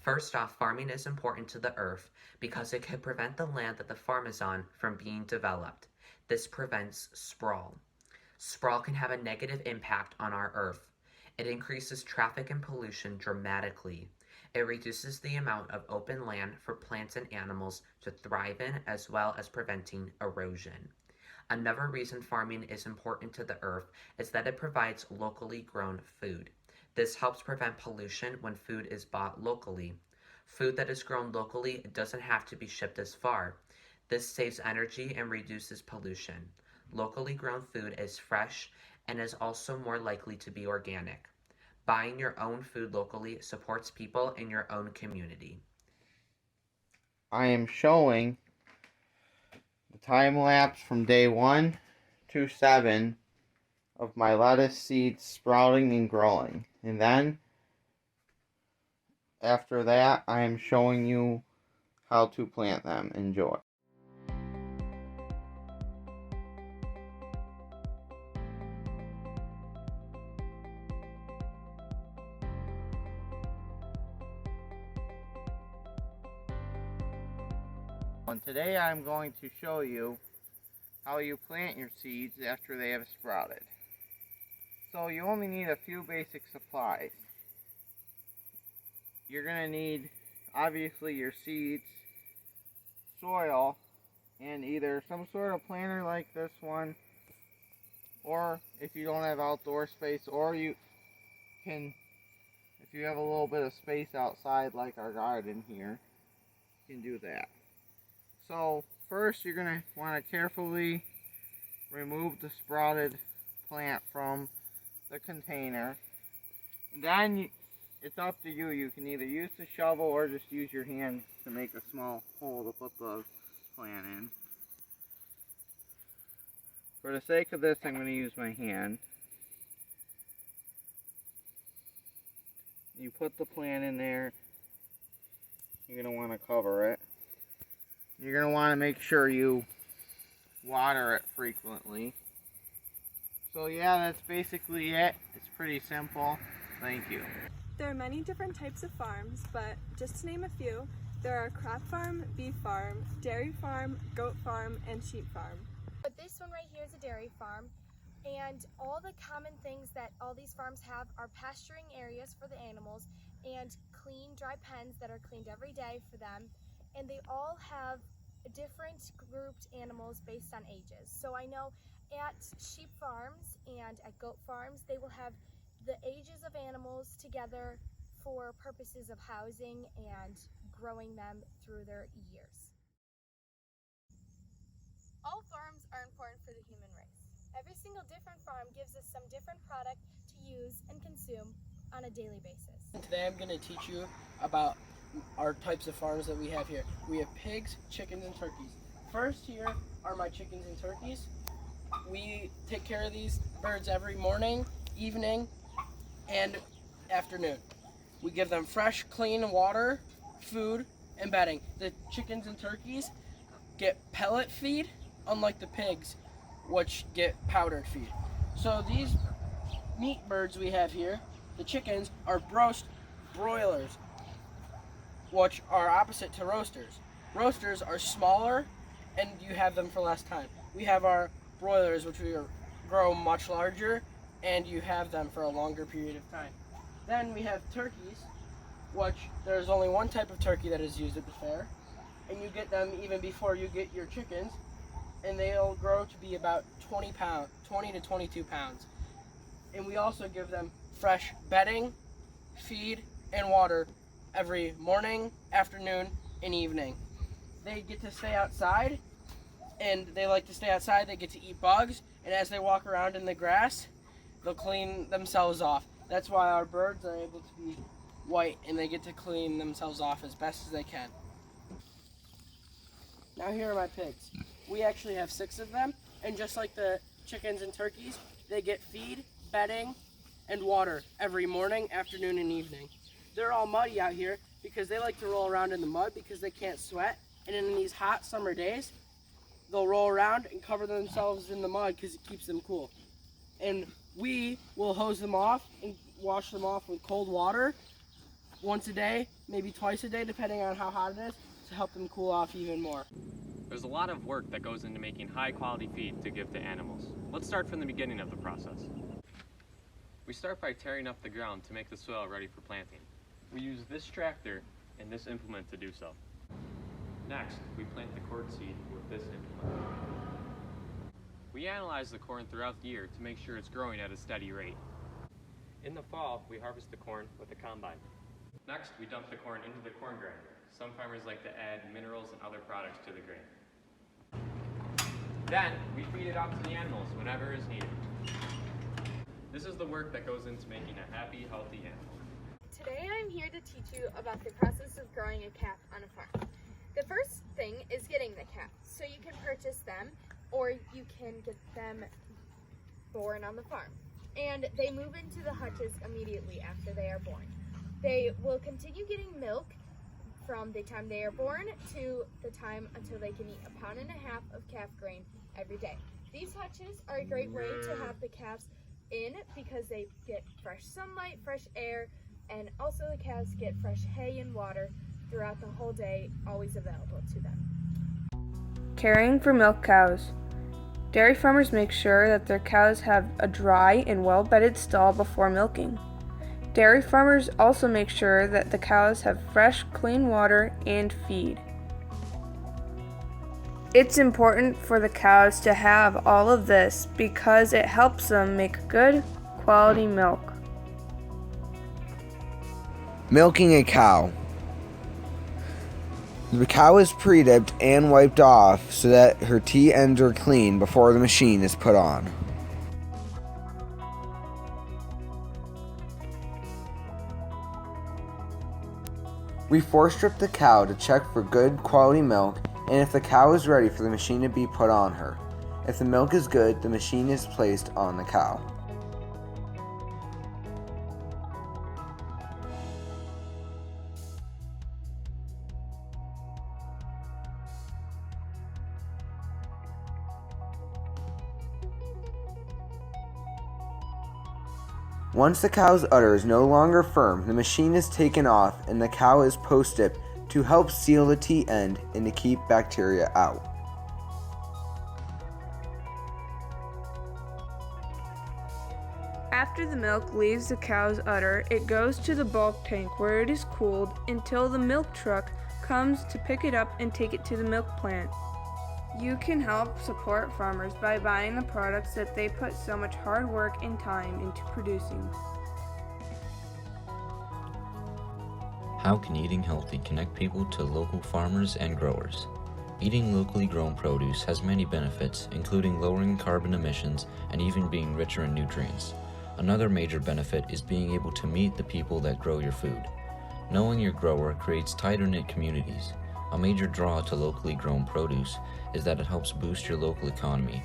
First off, farming is important to the earth because it can prevent the land that the farm is on from being developed. This prevents sprawl. Sprawl can have a negative impact on our earth. It increases traffic and pollution dramatically. It reduces the amount of open land for plants and animals to thrive in, as well as preventing erosion. Another reason farming is important to the earth is that it provides locally grown food. This helps prevent pollution when food is bought locally. Food that is grown locally doesn't have to be shipped as far. This saves energy and reduces pollution. Locally grown food is fresh and is also more likely to be organic. Buying your own food locally supports people in your own community. I am showing the time lapse from day 1 to 7 of my lettuce seeds sprouting and growing. And then after that, I am showing you how to plant them. Enjoy. And today I'm going to show you how you plant your seeds after they have sprouted. So you only need a few basic supplies. You're going to need, obviously, your seeds, soil, and either some sort of planter like this one, or if you don't have outdoor space, or you can, if you have a little bit of space outside like our garden here, you can do that. So first you're going to want to carefully remove the sprouted plant from the container. And then it's up to you. You can either use the shovel or just use your hand to make a small hole to put the plant in. For the sake of this, I'm going to use my hand. You put the plant in there. You're going to want to cover it. You're going to want to make sure you water it frequently. So yeah, that's basically it. It's pretty simple. Thank you. There are many different types of farms, but just to name a few, there are crop farm, beef farm, dairy farm, goat farm, and sheep farm. But this one right here is a dairy farm, and all the common things that all these farms have are pasturing areas for the animals and clean, dry pens that are cleaned every day for them, and they all have different grouped animals based on ages. So I know at sheep farms and at goat farms, they will have the ages of animals together for purposes of housing and growing them through their years. All farms are important for the human race. Every single different farm gives us some different product to use and consume on a daily basis. Today I'm going to teach you about our types of farms that we have here. We have pigs, chickens, and turkeys. First here are my chickens and turkeys. We take care of these birds every morning, evening, and afternoon. We give them fresh, clean water, food, and bedding. The chickens and turkeys get pellet feed, unlike the pigs, which get powdered feed. So these meat birds we have here, the chickens, are broilers, which are opposite to roasters. Roasters are smaller and you have them for less time. We have our broilers, which we grow much larger, and you have them for a longer period of time. Then we have turkeys, which there's only one type of turkey that is used at the fair, and you get them even before you get your chickens, and they'll grow to be about 20 to 22 pounds. And we also give them fresh bedding, feed, and water every morning, afternoon, and evening. They get to stay outside, and they like to stay outside. They get to eat bugs, and as they walk around in the grass, they'll clean themselves off. That's why our birds are able to be white, and they get to clean themselves off as best as they can. Now here are my pigs. We actually have 6 of them, and just like the chickens and turkeys, they get feed, bedding, and water every morning, afternoon, and evening. They're all muddy out here because they like to roll around in the mud because they can't sweat, and in these hot summer days, they'll roll around and cover themselves in the mud because it keeps them cool. And we will hose them off and wash them off with cold water once a day, maybe twice a day, depending on how hot it is, to help them cool off even more. There's a lot of work that goes into making high-quality feed to give to animals. Let's start from the beginning of the process. We start by tearing up the ground to make the soil ready for planting. We use this tractor and this implement to do so. Next, we plant the corn seed with this implement. We analyze the corn throughout the year to make sure it's growing at a steady rate. In the fall, we harvest the corn with a combine. Next, we dump the corn into the corn grinder. Some farmers like to add minerals and other products to the grain. Then, we feed it out to the animals whenever is needed. This is the work that goes into making a happy, healthy animal. Today I'm here to teach you about the process of growing a calf on a farm. The first thing is getting the calf. So you can purchase them or you can get them born on the farm. And they move into the hutches immediately after they are born. They will continue getting milk from the time they are born to the time until they can eat 1.5 pounds of calf grain every day. These hutches are a great way to have the calves in because they get fresh sunlight, fresh air, and also the calves get fresh hay and water throughout the whole day, always available to them. Caring for milk cows. Dairy farmers make sure that their cows have a dry and well-bedded stall before milking. Dairy farmers also make sure that the cows have fresh, clean water and feed. It's important for the cows to have all of this because it helps them make good, quality milk. Milking a cow. The cow is pre-dipped and wiped off so that her teat ends are clean before the machine is put on. We forestrip the cow to check for good quality milk and if the cow is ready for the machine to be put on her. If the milk is good, the machine is placed on the cow. Once the cow's udder is no longer firm, the machine is taken off and the cow is post-dipped to help seal the teat end and to keep bacteria out. After the milk leaves the cow's udder, it goes to the bulk tank where it is cooled until the milk truck comes to pick it up and take it to the milk plant. You can help support farmers by buying the products that they put so much hard work and time into producing. How can eating healthy connect people to local farmers and growers? Eating locally grown produce has many benefits, including lowering carbon emissions and even being richer in nutrients. Another major benefit is being able to meet the people that grow your food. Knowing your grower creates tighter-knit communities. A major draw to locally grown produce is that it helps boost your local economy.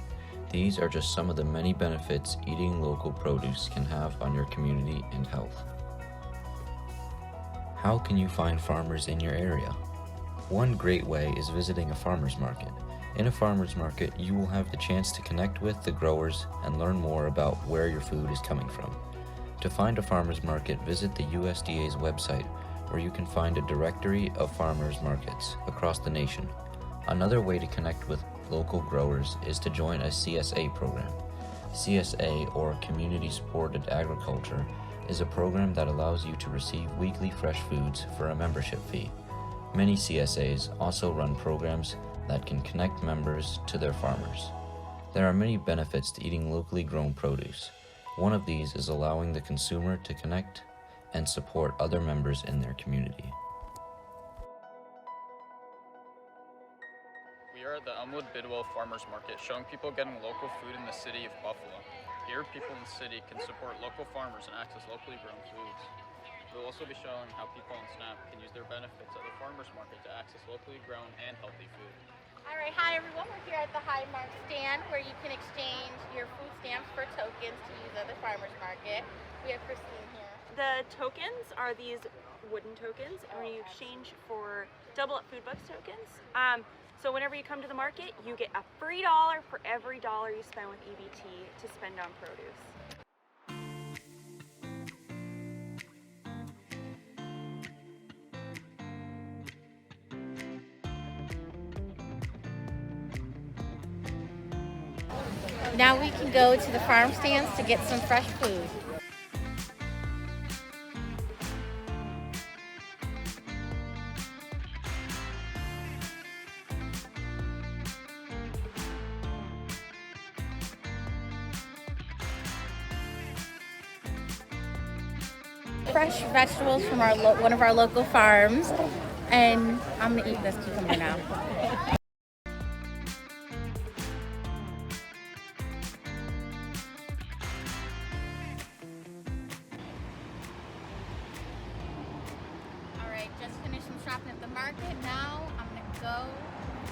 These are just some of the many benefits eating local produce can have on your community and health. How can you find farmers in your area? One great way is visiting a farmer's market. In a farmer's market, you will have the chance to connect with the growers and learn more about where your food is coming from. To find a farmer's market, visit the USDA's website, where you can find a directory of farmers markets across the nation. Another way to connect with local growers is to join a CSA program. CSA, or Community Supported Agriculture, is a program that allows you to receive weekly fresh foods for a membership fee. Many CSAs also run programs that can connect members to their farmers. There are many benefits to eating locally grown produce. One of these is allowing the consumer to connect and support other members in their community. We are at the Elmwood Bidwell Farmers Market, showing people getting local food in the city of Buffalo. Here, people in the city can support local farmers and access locally grown foods. We'll also be showing how people on SNAP can use their benefits at the farmers market to access locally grown and healthy food. Alright, hi everyone, we're here at the Highmark stand where you can exchange your food stamps for tokens to use at the farmers market. We have Christine here. The tokens are these wooden tokens, and you exchange for double up food bucks tokens. So whenever you come to the market, you get a free $1 for every $1 you spend with EBT to spend on produce. Now we can go to the farm stands to get some fresh food. Fresh vegetables from one of our local farms, and I'm gonna eat this cucumber now. All right, just finished some shopping at the market. Now I'm gonna go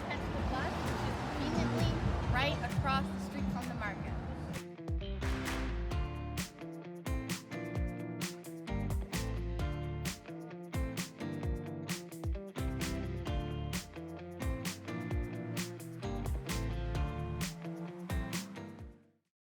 catch the bus, which is conveniently right across the street from the market.